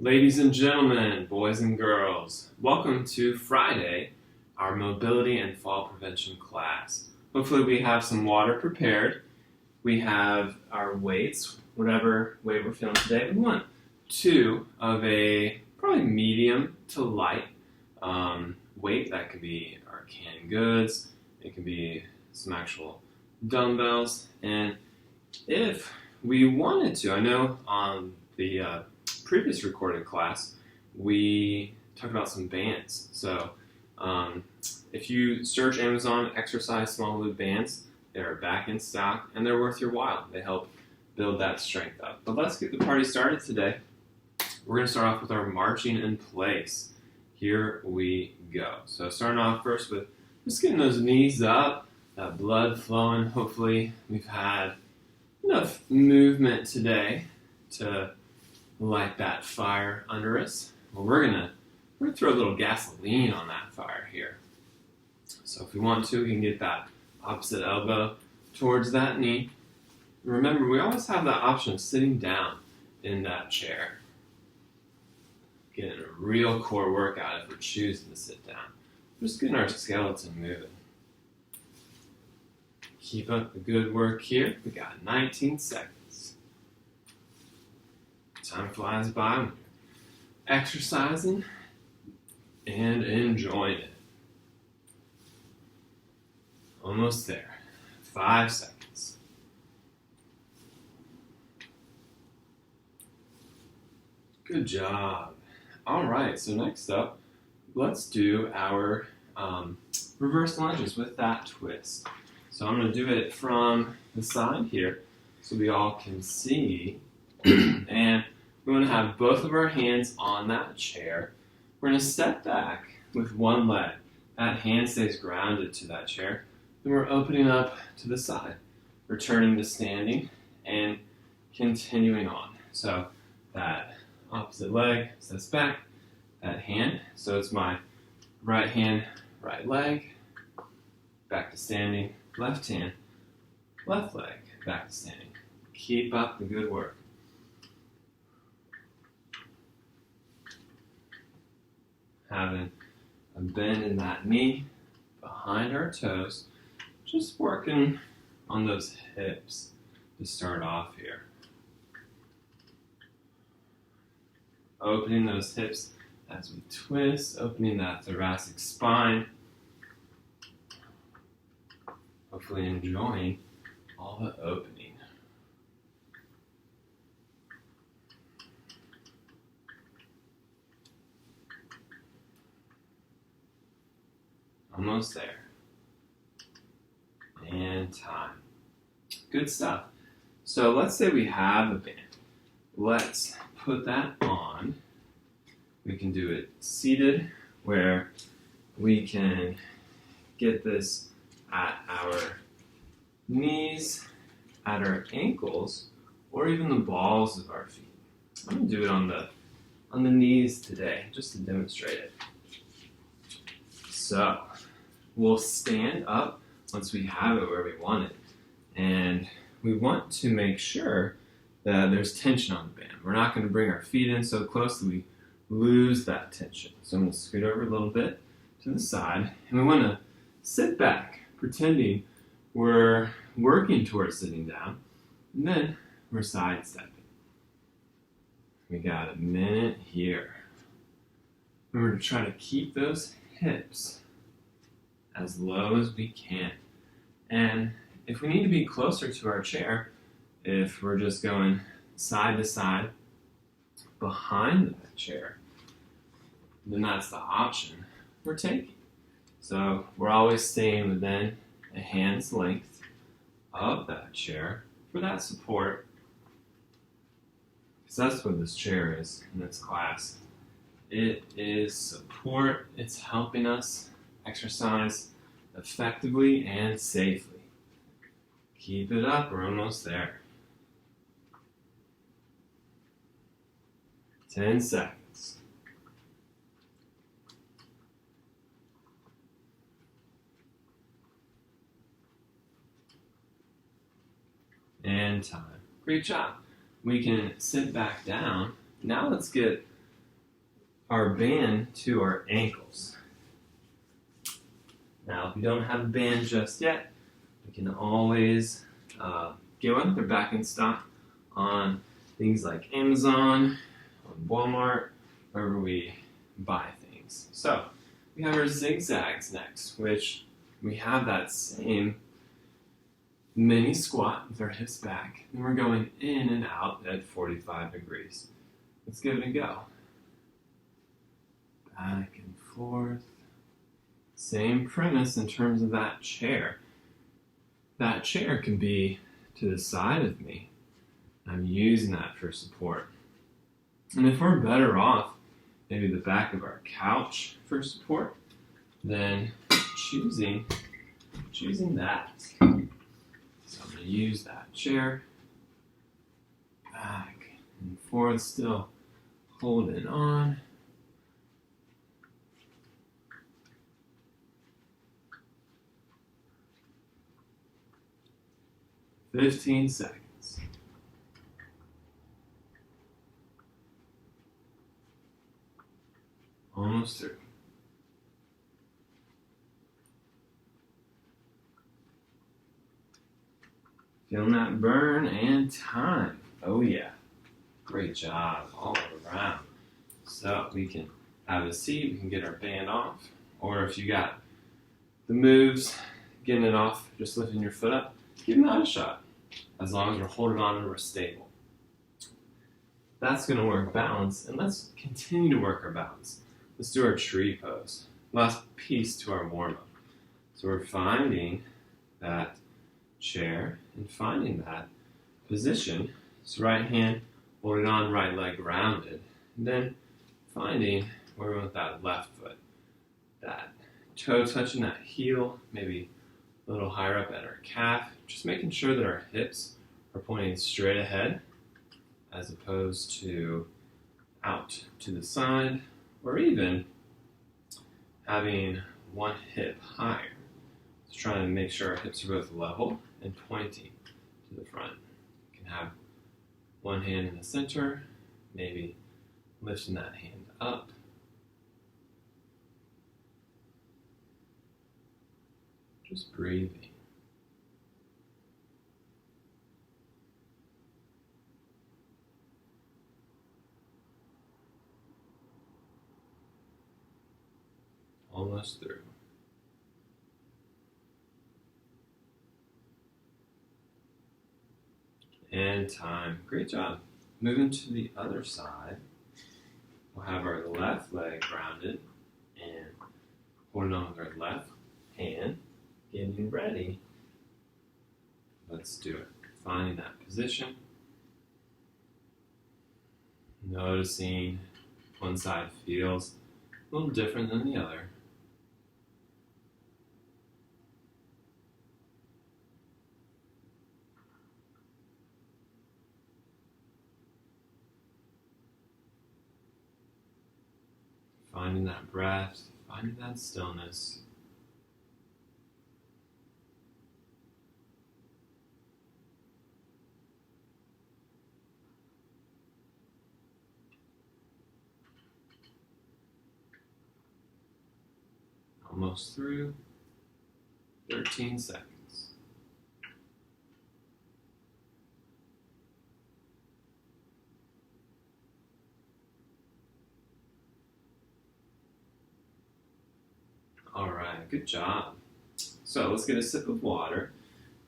Ladies and gentlemen, boys and girls, welcome to Friday, our mobility and fall prevention class. Hopefully we have some water prepared. We have our weights, whatever weight we're feeling today. We want two of a probably medium to light weight. That could be our canned goods. It could be some actual dumbbells. And if we wanted to, I know on the previous recorded class, we talked about some bands. So if you search Amazon exercise small loop bands, they're back in stock and they're worth your while. They help build that strength up. But let's get the party started today. We're going to start off with our marching in place. Here we go. So starting off first with just getting those knees up, that blood flowing. Hopefully we've had enough movement today to light that fire under us. Well, we're gonna throw a little gasoline on that fire here. So if we want to, we can get that opposite elbow towards that knee. Remember, we always have that option of sitting down in that chair. Getting a real core workout if we're choosing to sit down. Just getting our skeleton moving. Keep up the good work here. We got 19 seconds. Time flies by when you're exercising and enjoying it. Almost there. 5 seconds. Good job. All right, so next up, let's do our reverse lunges with that twist. So I'm going to do it from the side here so we all can see. And we want to have both of our hands on that chair. We're going to step back with one leg. That hand stays grounded to that chair. Then we're opening up to the side, returning to standing, and continuing on. So that opposite leg steps back, that hand. So it's my right hand, right leg, back to standing, left hand, left leg, back to standing. Keep up the good work. Having a bend in that knee behind our toes, just working on those hips to start off here. Opening those hips as we twist, opening that thoracic spine. Hopefully enjoying all the opening. Almost there. And time. Good stuff. So let's say we have a band. Let's put that on. We can do it seated, where we can get this at our knees, at our ankles, or even the balls of our feet. I'm going to do it on the knees today, just to demonstrate it. So we'll stand up once we have it where we want it. And we want to make sure that there's tension on the band. We're not going to bring our feet in so close that we lose that tension. So I'm going to scoot over a little bit to the side. And we want to sit back, pretending we're working towards sitting down. And then we're sidestepping. We got a minute here. Remember to try to keep those hips as low as we can. And if we need to be closer to our chair, if we're just going side to side behind the chair, then that's the option we're taking. So we're always staying within a hand's length of that chair for that support, because that's what this chair is in this class. It is support. It's helping us exercise effectively and safely. Keep it up, we're almost there. 10 seconds. And time. Great job. We can sit back down. Now let's get our band to our ankles. Now, if we don't have a band just yet, we can always get one. They're back in stock on things like Amazon, on Walmart, wherever we buy things. So, we have our zigzags next, which we have that same mini squat with our hips back, and we're going in and out at 45 degrees. Let's give it a go. Back and forth. Same premise in terms of that chair. That chair can be to the side of me. I'm using that for support. And if we're better off, maybe the back of our couch for support, then choosing that. So I'm going to use that chair, back and forth, still holding on. "15 seconds. Almost through. Feeling that burn and time. Oh yeah. Great job all around. So we can have a seat, we can get our band off, or if you got the moves, getting it off, just lifting your foot up, give that a shot, as long as we're holding on and we're stable. That's going to work balance, and let's continue to work our balance. Let's do our tree pose. Last piece to our warm-up. So we're finding that chair and finding that position. So right hand holding on, right leg grounded, and then finding where we want that left foot. That toe touching that heel, maybe a little higher up at our calf, just making sure that our hips are pointing straight ahead as opposed to out to the side, or even having one hip higher. Just trying to make sure our hips are both level and pointing to the front. You can have one hand in the center, maybe lifting that hand up. Just breathing. Almost through. And time. Great job. Moving to the other side. We'll have our left leg grounded and holding on with our left hand. Getting ready. Let's do it. Finding that position. Noticing one side feels a little different than the other. Finding that breath, finding that stillness. Almost through. 13 seconds. All right, good job. So let's get a sip of water.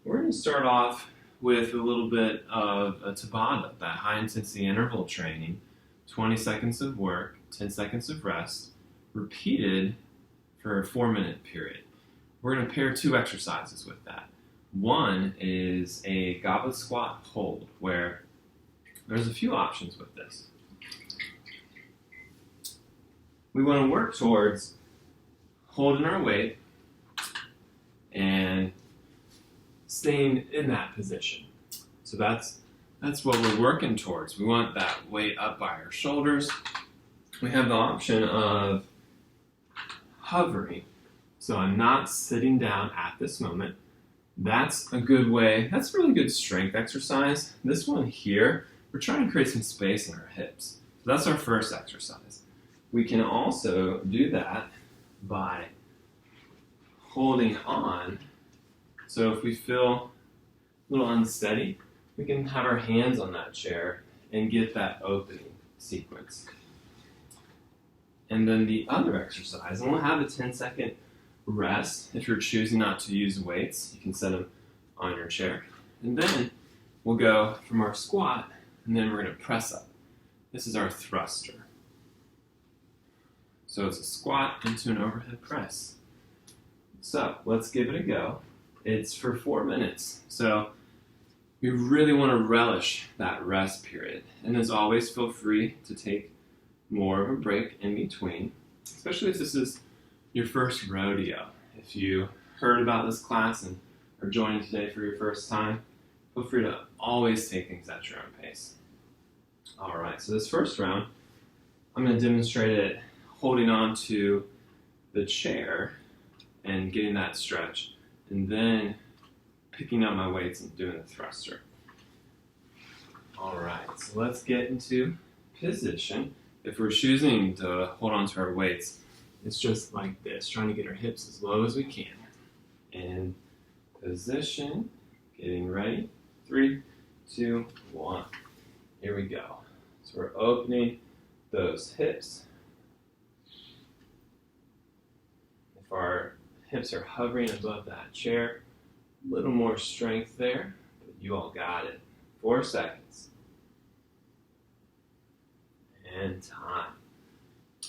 We're going to start off with a little bit of a Tabata, that high intensity interval training. 20 seconds of work, 10 seconds of rest, repeated for a 4-minute period. We're going to pair 2 exercises with that. One is a goblet squat hold, where there's a few options with this. We want to work towards holding our weight and staying in that position. So that's what we're working towards. We want that weight up by our shoulders. We have the option of hovering. So I'm not sitting down at this moment. That's a good way. That's a really good strength exercise. This one here, we're trying to create some space in our hips. So that's our first exercise. We can also do that by holding on. So if we feel a little unsteady, we can have our hands on that chair and get that opening sequence. And then the other exercise, and we'll have a 10-second rest. If you're choosing not to use weights, you can set them on your chair. And then we'll go from our squat, and then we're going to press up. This is our thruster. So it's a squat into an overhead press. So let's give it a go. It's for 4 minutes. So we really want to relish that rest period. And as always, feel free to take more of a break in between, especially if this is your first rodeo. If you heard about this class and are joining today for your first time, feel free to always take things at your own pace. All right, so this first round, I'm going to demonstrate it holding on to the chair and getting that stretch, and then picking up my weights and doing the thruster. All right, so let's get into position. If we're choosing to hold on to our weights, it's just like this, trying to get our hips as low as we can. In position, getting ready. 3, 2, 1. Here we go. So we're opening those hips. If our hips are hovering above that chair, a little more strength there, but you all got it. 4 seconds. And time.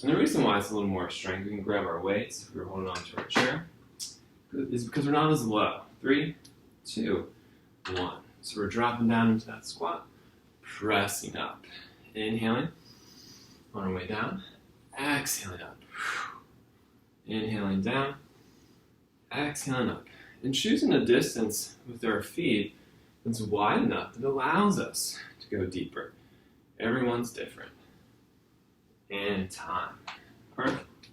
And the reason why it's a little more strength, we can grab our weights if we're holding on to our chair, is because we're not as low. 3, 2, 1. So we're dropping down into that squat, pressing up. Inhaling on our way down, exhaling up. Inhaling down, exhaling up. And choosing a distance with our feet that's wide enough that allows us to go deeper. Everyone's different. And time. Perfect.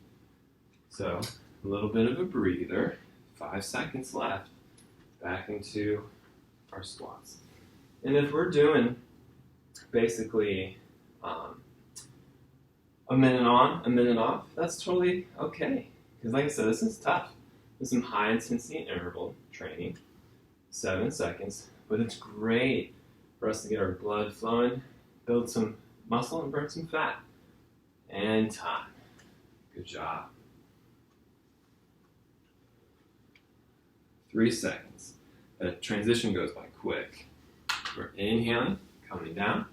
So a little bit of a breather. 5 seconds left. Back into our squats. And if we're doing basically a minute on, a minute off, that's totally okay. Because like I said, this is tough. This is some high intensity interval training. 7 seconds. But it's great for us to get our blood flowing, build some muscle, and burn some fat. And time. Good job. 3 seconds. That transition goes by quick. We're inhaling, coming down,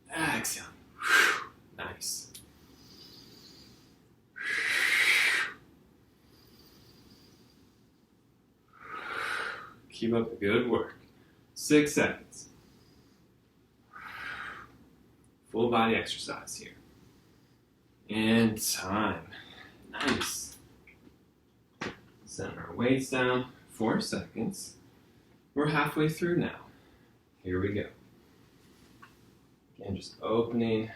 exhaling. Nice. Keep up the good work. 6 seconds. Full body exercise here. And time. Nice. Setting our weights down. 4 seconds. We're halfway through now. Here we go. Again, just opening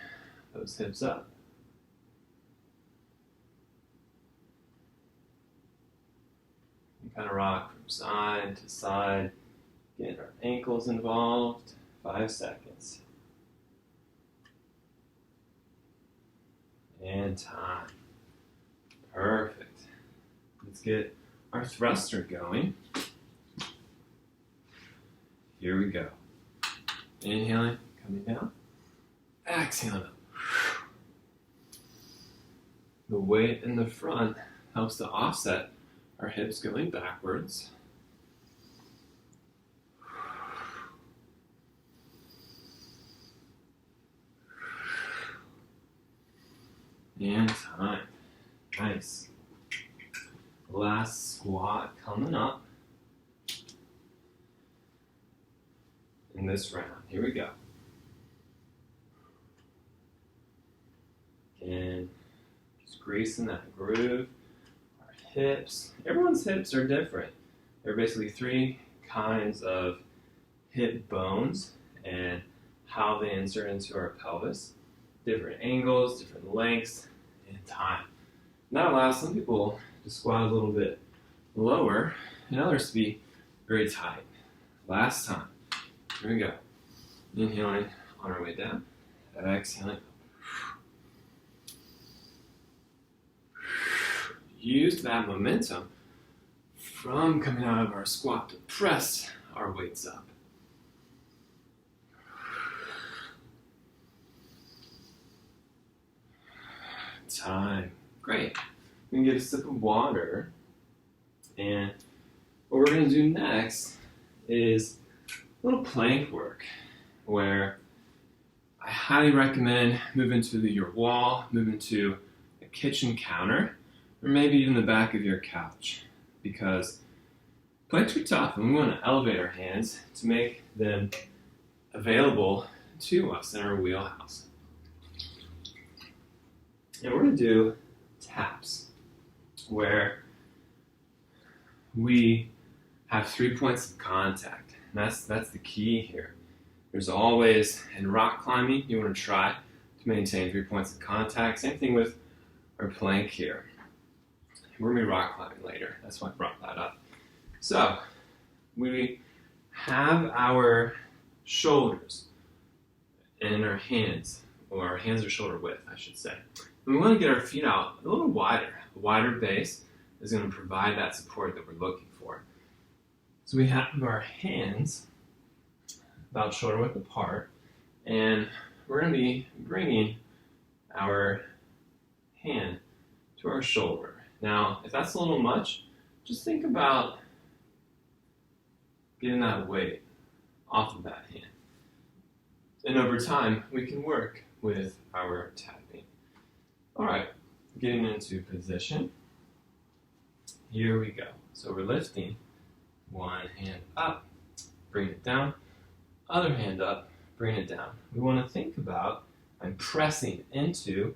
those hips up. And kind of rock from side to side. Getting our ankles involved. 5 seconds. And time. Perfect. Let's get our thruster going. Here we go. Inhaling, coming down. Exhaling up. The weight in the front helps to offset our hips going backwards. And time. Nice. Last squat coming up in this round. Here we go. And just greasing that groove. Our hips. Everyone's hips are different. There are basically 3 kinds of hip bones and how they insert into our pelvis. Different angles, different lengths, and time. And that allows some people to squat a little bit lower and others to be very tight. Last time. Here we go. Inhaling on our way down. Exhaling. use that momentum from coming out of our squat to press our weights up. Time. Great. We can get a sip of water. And what we're going to do next is a little plank work where I highly recommend moving to your wall, moving to a kitchen counter, or maybe even the back of your couch, because planks are tough and we want to elevate our hands to make them available to us in our wheelhouse. And we're going to do taps where we have 3 points of contact. And that's the key here. There's always, in rock climbing, you want to try to maintain 3 points of contact. Same thing with our plank here. We're going to be rock climbing later. That's why I brought that up. So, we have our shoulders and our hands, or our hands are shoulder width, I should say. And we want to get our feet out a little wider. A wider base is going to provide that support that we're looking for. So we have our hands about shoulder width apart, and we're going to be bringing our hand to our shoulder. Now, if that's a little much, just think about getting that weight off of that hand. And over time, we can work with our tapping. All right, getting into position. Here we go. So we're lifting one hand up, bring it down, other hand up, bring it down. We want to think about I'm pressing into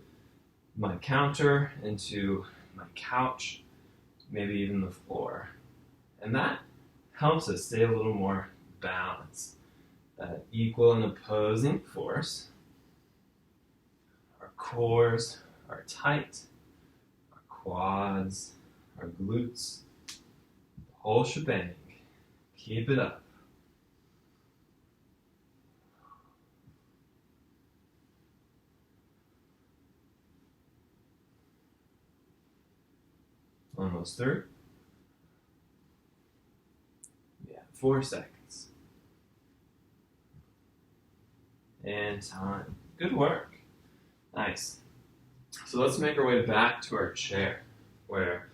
my counter, into my couch, maybe even the floor. And that helps us stay a little more balanced. That equal and opposing force. Our cores are tight, our quads, our glutes, the whole shebang. Keep it up. Almost through. Yeah, 4 seconds. And time. Good work. Nice. So let's make our way back to our chair, where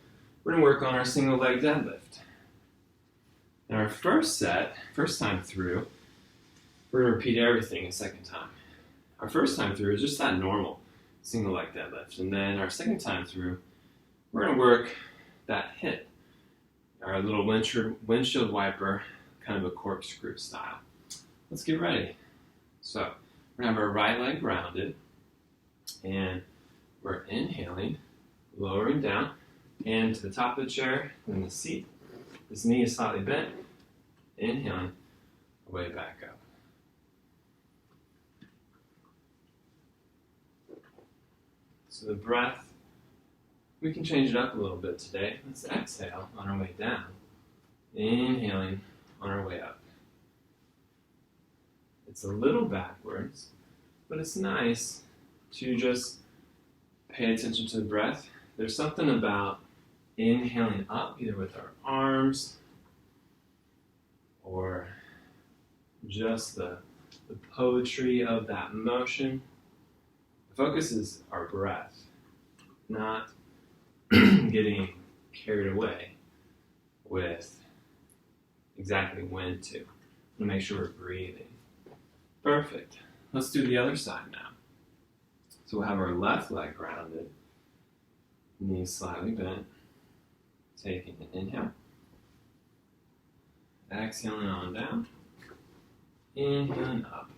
we're going to work on our single leg deadlift. In our first time through, we're going to repeat everything a second time. Our first time through is just that normal single leg deadlift. And then our second time through, we're going to work that hip, our little windshield wiper, kind of a corkscrew style. Let's get ready. So we're going to have our right leg grounded, and we're inhaling, lowering down, and to the top of the chair, and the seat. This knee is slightly bent, inhaling, way back up. So the breath, we can change it up a little bit today. Let's exhale on our way down, inhaling on our way up. It's a little backwards, but it's nice to just pay attention to the breath. There's something about inhaling up, either with our arms or just the poetry of that motion. The focus is our breath, not getting carried away with exactly when to. Make sure we're breathing. Perfect. Let's do the other side now. So we'll have our left leg grounded, knees slightly bent, taking an inhale, exhaling on down, inhaling up.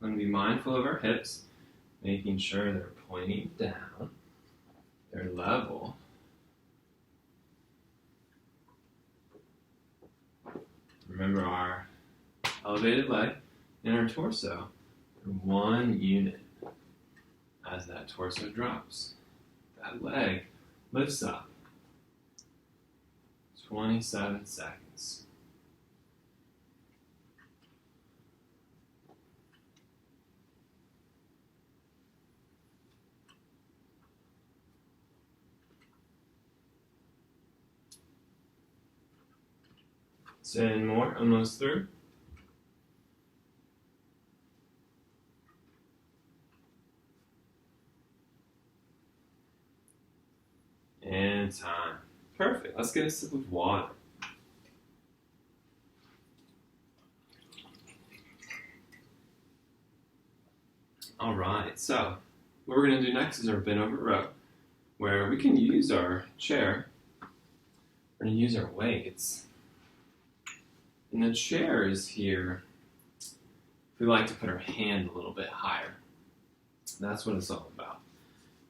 We're going to be mindful of our hips, making sure they're pointing down, they're level. Remember our elevated leg and our torso are one unit. As that torso drops, that leg lifts up. 27 seconds. 10 more, almost through. And time. Perfect. Let's get a sip of water. All right, so what we're going to do next is our bent over row, where we can use our chair. We're going to use our weights. And the chair is here. We like to put our hand a little bit higher. That's what it's all about.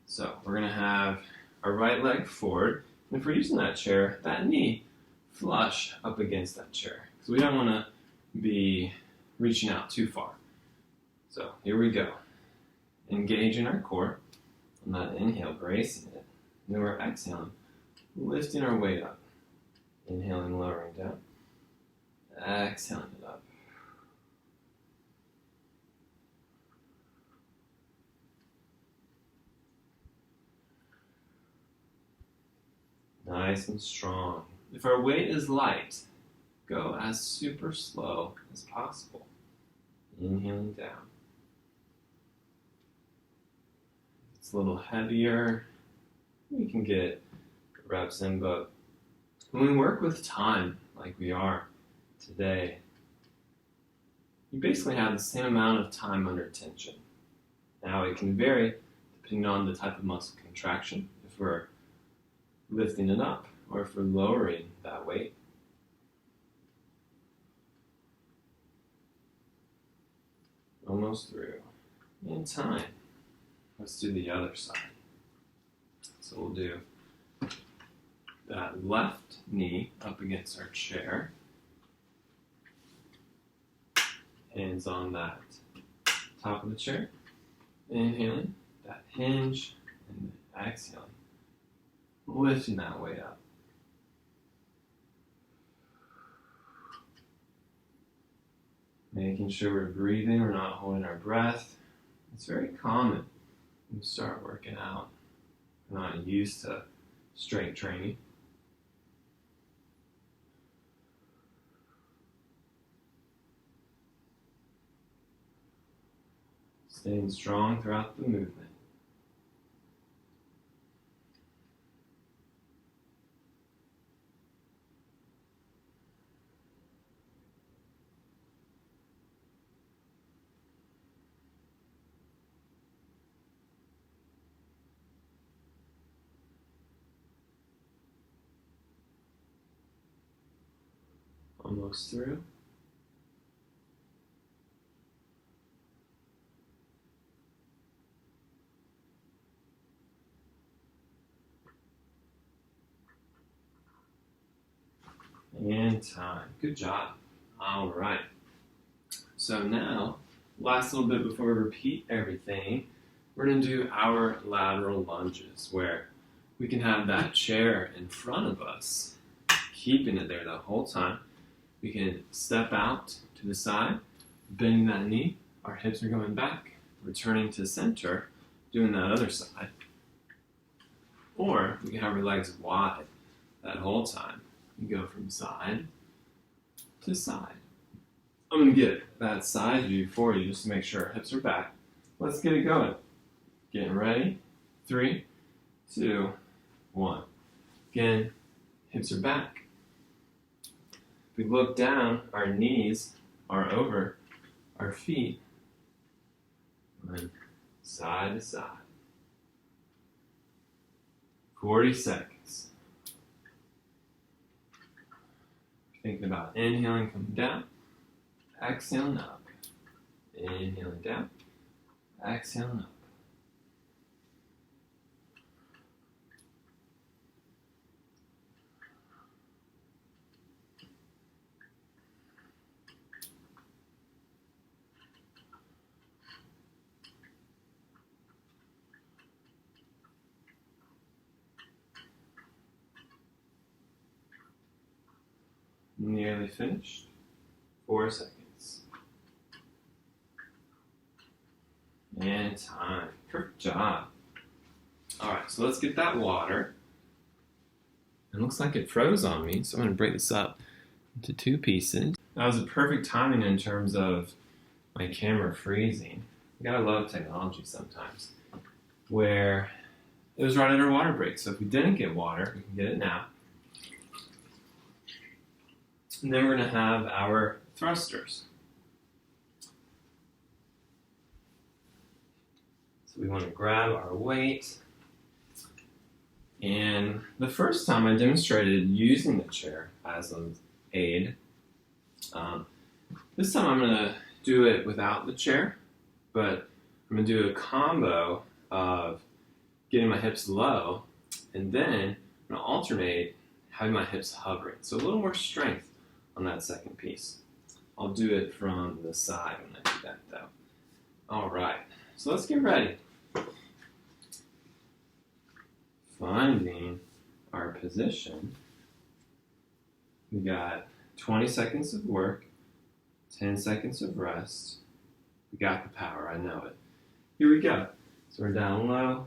So we're going to have our right leg forward. And if we're using that chair, that knee flush up against that chair. Because we don't want to be reaching out too far. So here we go. Engaging our core. On that inhale, bracing it. And then we're exhaling, lifting our weight up. Inhaling, lowering down. Exhaling it up. Nice and strong. If our weight is light, go as super slow as possible. Inhaling down. If it's a little heavier, we can get reps in, but when we work with time, like we are today, you basically have the same amount of time under tension. Now it can vary depending on the type of muscle contraction, if we're lifting it up or if we're lowering that weight. Almost through. In time. Let's do the other side. So we'll do that left knee up against our chair. Hands on that top of the chair. Inhaling, that hinge, and exhaling. Lifting that weight up. Making sure we're breathing, we're not holding our breath. It's very common when you start working out. We're not used to strength training. Staying strong throughout the movement. Almost through. And time. Good job. All right. So now, last little bit before we repeat everything, we're going to do our lateral lunges, where we can have that chair in front of us, keeping it there the whole time. We can step out to the side, bending that knee. Our hips are going back, returning to center, doing that other side. Or we can have our legs wide that whole time. You go from side to side. I'm going to get that side view for you just to make sure our hips are back. Let's get it going. Getting ready. 3, 2, 1. Again, hips are back. If we look down, our knees are over our feet. And side to side. 40 seconds. Thinking about inhaling, coming down. Exhaling up. Inhaling down. Exhaling up. Nearly finished. 4 seconds. And time. Perfect job. Alright, so let's get that water. It looks like it froze on me, so I'm going to break this up. into 2 pieces. That was a perfect timing in terms of my camera freezing. You gotta love technology sometimes. Where it was right at our water break. So if we didn't get water, we can get it now. And then we're gonna have our thrusters. So we want to grab our weight. And the first time I demonstrated using the chair as an aid. This time I'm going to do it without the chair, but I'm going to do a combo of getting my hips low, and then I'm going to alternate having my hips hovering. So a little more strength on that second piece. I'll do it from the side when I do that though. All right, so let's get ready. Finding our position. We got 20 seconds of work, 10 seconds of rest. We got the power, I know it. Here we go. So we're down low.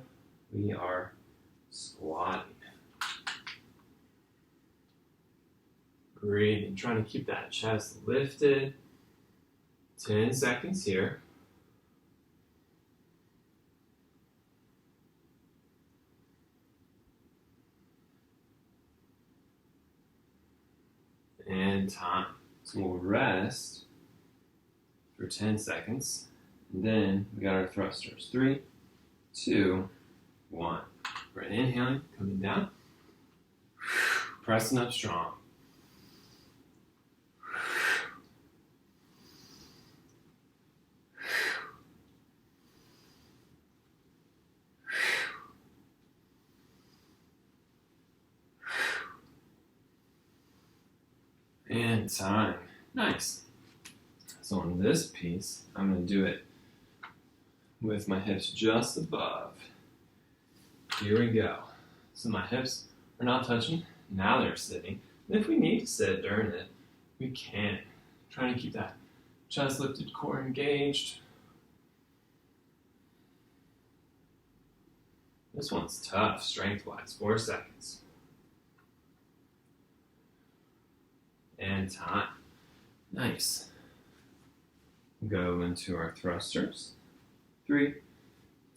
We are squatting. Breathing, trying to keep that chest lifted. 10 seconds here. And time. So we'll rest for 10 seconds. And then we got our thrusters. 3, 2, 1. We're inhaling, coming down. Pressing up strong. And time. Nice. So on this piece, I'm going to do it with my hips just above. Here we go. So my hips are not touching. Now they're sitting. And if we need to sit during it, we can. Trying to keep that chest lifted, core engaged. This one's tough, strength-wise. 4 seconds. And time. Nice. Go into our thrusters. 3,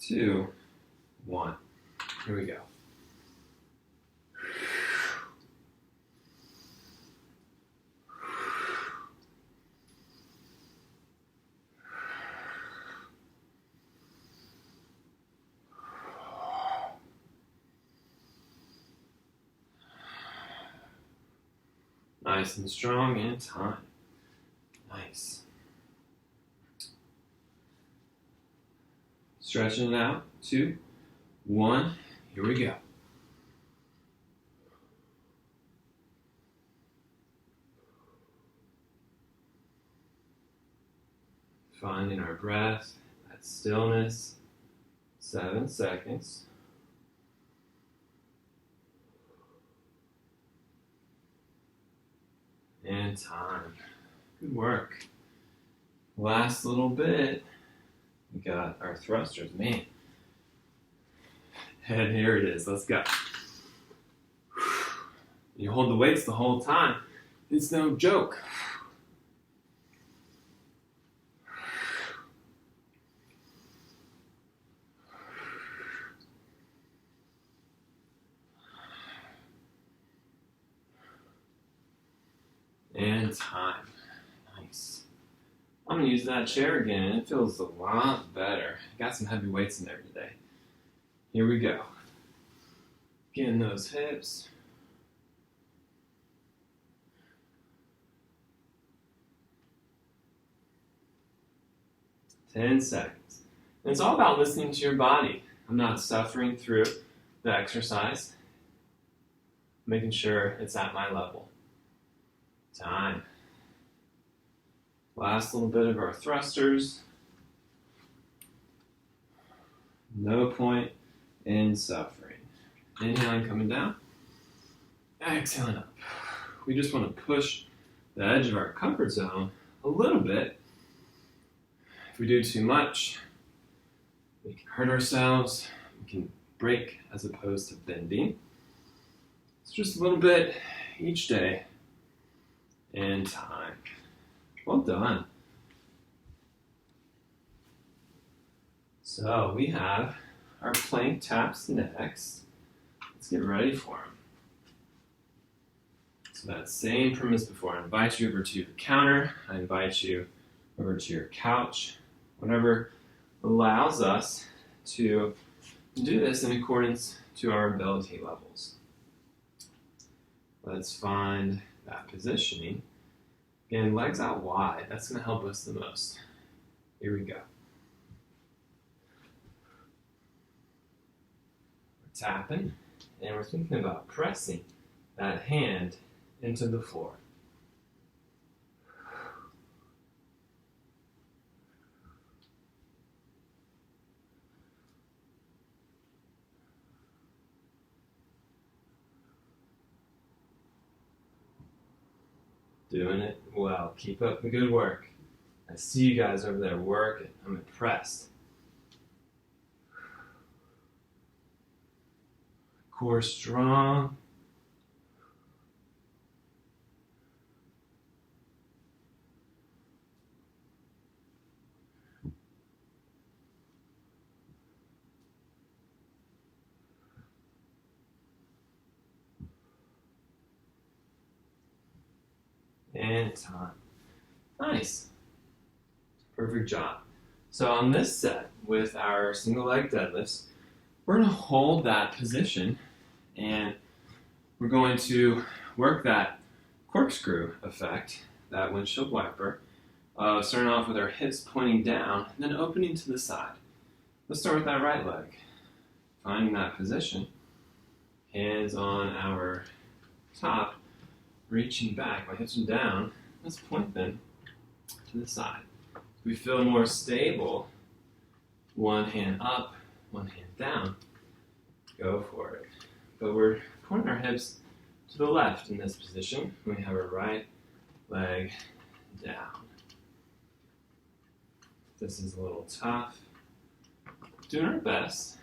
2, 1. Here we go. Nice and strong and time. Nice. Stretching it out. 2, 1. Here we go. Finding our breath, that stillness. 7 seconds. And time. Good work. Last little bit. We got our thrusters. Man. And here it is. Let's go. You hold the weights the whole time. It's no joke. And time. Nice. I'm going to use that chair again. It feels a lot better. Got some heavy weights in there today. Here we go. Getting those hips. Ten seconds. And it's all about listening to your body. I'm not suffering through the exercise. Making sure it's at my level. Time. Last little bit of our thrusters. No point in suffering. Inhaling, coming down. Exhaling up. We just want to push the edge of our comfort zone a little bit. If we do too much, we can hurt ourselves. We can break as opposed to bending. It's just a little bit each day. And time. Well done. So we have our plank taps next. Let's get ready for them. So that same premise before. I invite you over to the counter. I invite you over to your couch. Whatever allows us to do this in accordance to our ability levels. Let's find that positioning. Again, legs out wide. That's going to help us the most. Here we go. We're tapping, and we're thinking about pressing that hand into the floor. Doing it well. Keep up the good work. I see you guys over there working. I'm impressed. Core strong. And time. Nice. Perfect job. So on this set with our single leg deadlifts, we're going to hold that position and we're going to work that corkscrew effect, that windshield wiper, starting off with our hips pointing down and then opening to the side. Let's start with that right leg. Finding that position, hands on our top, reaching back, my hips are down. Let's point them to the side. If we feel more stable, one hand up, one hand down, go for it. But we're pointing our hips to the left in this position. We have our right leg down. This is a little tough. Doing our best.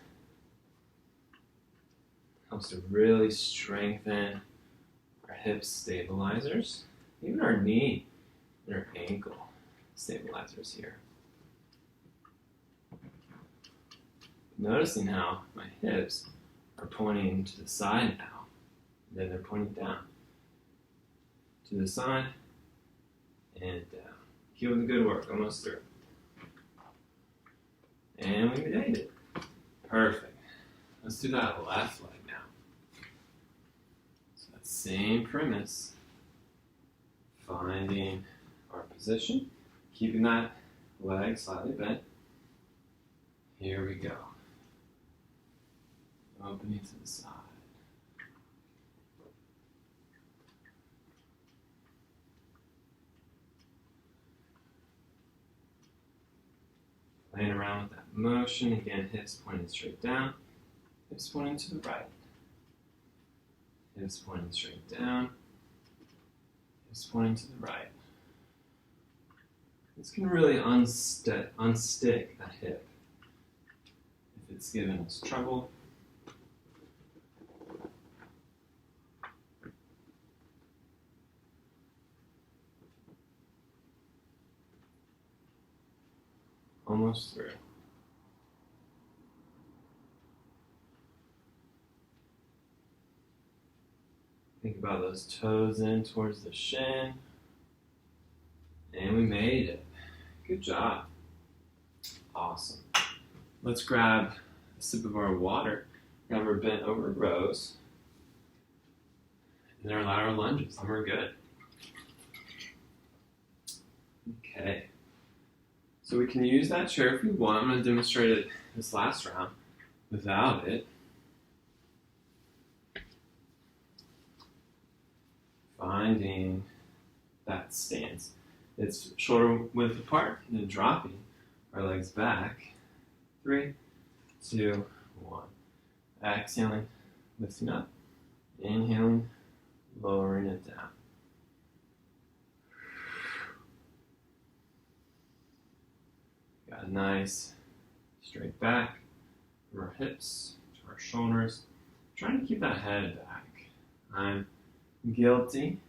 Helps to really strengthen our hip stabilizers, even our knee and our ankle stabilizers here. Noticing how my hips are pointing to the side now, then they're pointing down. To the side and down. Keep up the good work, almost through. And we made it. Perfect. Let's do that left leg now. So that same premise, finding our position, keeping that leg slightly bent. Here we go. Opening to the side. Playing around with that motion. Again, hips pointing straight down. Hips pointing to the right. Hips pointing straight down. Hips pointing to the right. This can really unstick that hip if it's giving us trouble. Almost through. Think about those toes in towards the shin. And we made it. Good job. Awesome. Let's grab a sip of our water. Grab our bent over rows. And our lateral lunges. And we're good. Okay. So we can use that chair if we want. I'm going to demonstrate it this last round without it. Finding that stance. It's shoulder width apart, and then dropping our legs back. 3, 2, 1. Exhaling, lifting up. Inhaling, lowering it down. Got a nice straight back from our hips to our shoulders. Trying to keep that head back. I'm guilty,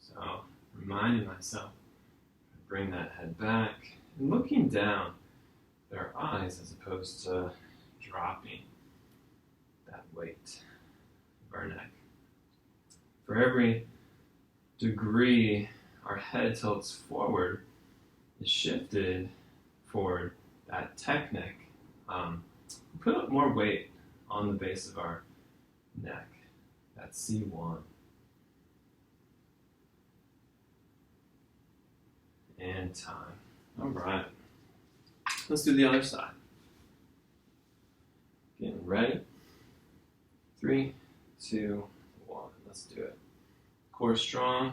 so reminding myself to bring that head back and looking down at our eyes as opposed to dropping that weight of our neck. For every degree our head tilts forward, is shifted forward, that tech neck, put up more weight on the base of our neck. That's C1. And time. All right. Let's do the other side. Getting ready. 3, 2, 1. Let's do it. Core strong.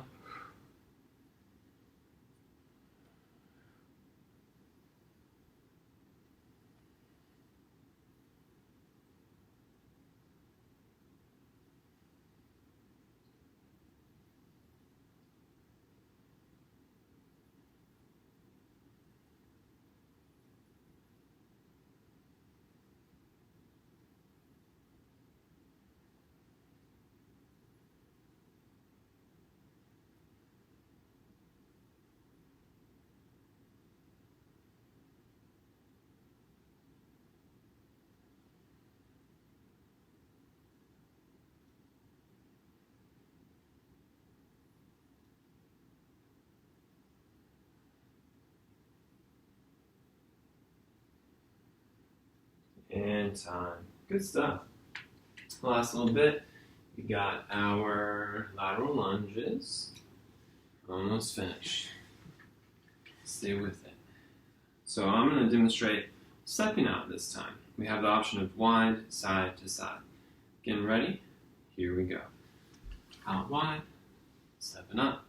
And time. Good stuff. Last little bit. We got our lateral lunges. Almost finished. Stay with it. So I'm going to demonstrate stepping out this time. We have the option of wide, side to side. Getting ready? Here we go. Out wide, stepping up.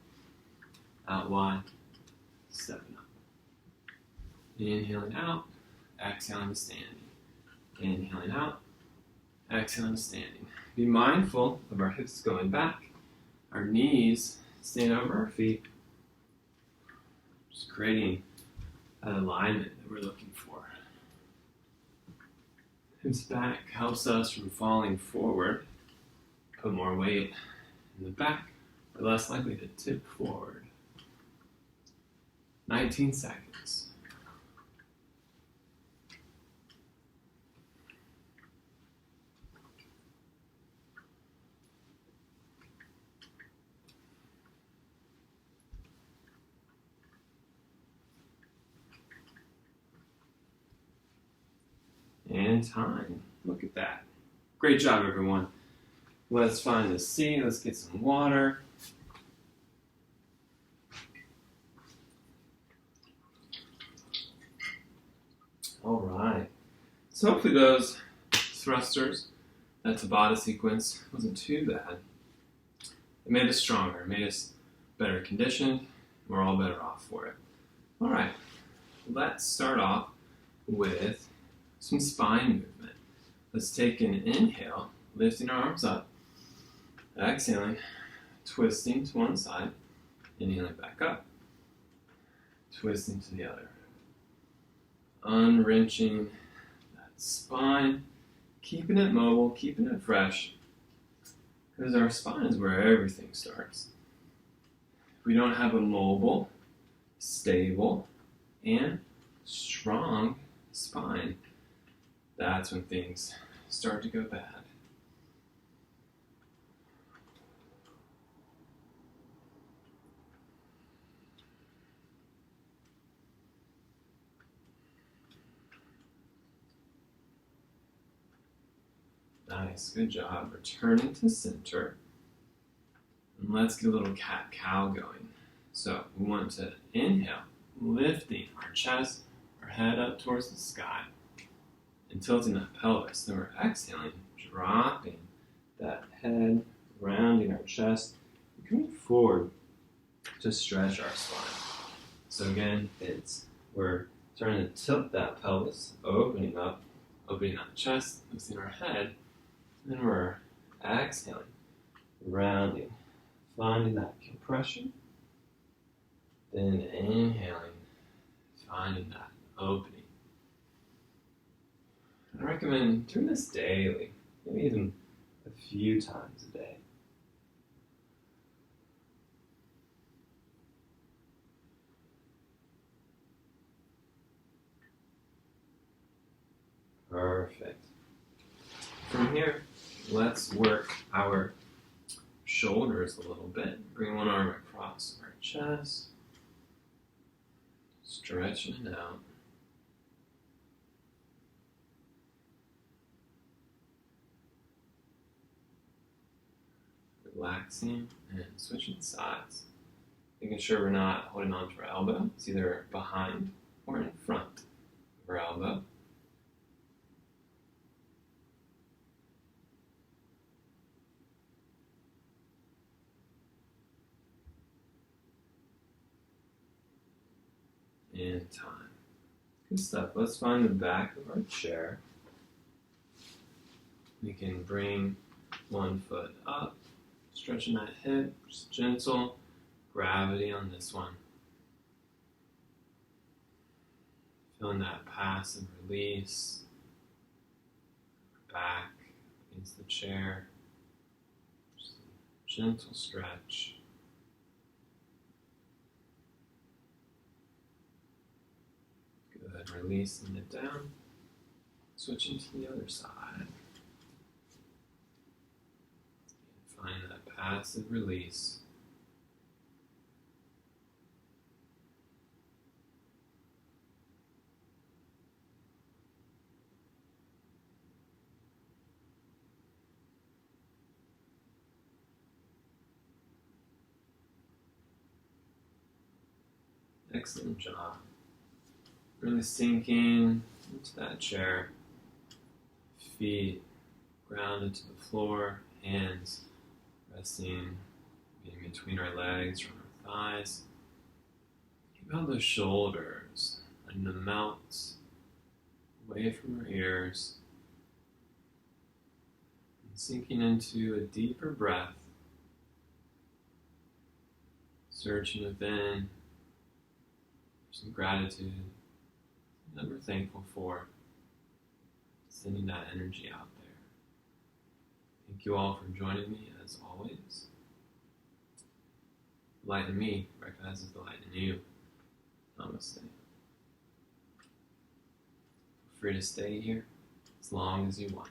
Out wide, stepping up. Inhaling out, exhaling to standing. Inhaling out, exhaling to standing. Be mindful of our hips going back, our knees staying over our feet, just creating that alignment that we're looking for. Hips back helps us from falling forward. Put more weight in the back, we're less likely to tip forward. 19 seconds. And time. Look at that. Great job, everyone. Let's find a seat. Let's get some water. All right. So hopefully those thrusters, that Tabata sequence, wasn't too bad. It made us stronger. It made us better conditioned. We're all better off for it. All right. Let's start off with some spine movement. Let's take an inhale, lifting our arms up, exhaling, twisting to one side, inhaling back up, twisting to the other. Unwrenching that spine, keeping it mobile, keeping it fresh, because our spine is where everything starts. If we don't have a mobile, stable, and strong spine, that's when things start to go bad. Nice, good job. Returning to center. And let's get a little cat-cow going. So we want to inhale, lifting our chest, our head up towards the sky, and tilting that pelvis. Then we're exhaling, dropping that head, rounding our chest, and coming forward to stretch our spine. So again, we're starting to tilt that pelvis, opening up that chest, lifting our head, and then we're exhaling, rounding, finding that compression, then inhaling, finding that opening. I recommend doing this daily, maybe even a few times a day. From here, let's work our shoulders a little bit. Bring one arm across our chest, stretching it out. Relaxing and switching sides. Making sure we're not holding on to our elbow. It's either behind or in front of our elbow. And time. Good stuff. Let's find the back of our chair. We can bring one foot up, stretching that hip, just gentle gravity on this one. Feeling that passive release. Back against the chair. Just a gentle stretch. Good. Releasing it down. Switching to the other side. Find that passive release. Excellent job. Really sinking into that chair. Feet grounded to the floor, hands resting in between our legs or our thighs. Keep out those shoulders, letting them melt away from our ears. And sinking into a deeper breath. Searching within for some gratitude that we're thankful for. Sending that energy out there. Thank you all for joining me as always. The light in me recognizes the light in you. Namaste. Feel free to stay here as long as you want.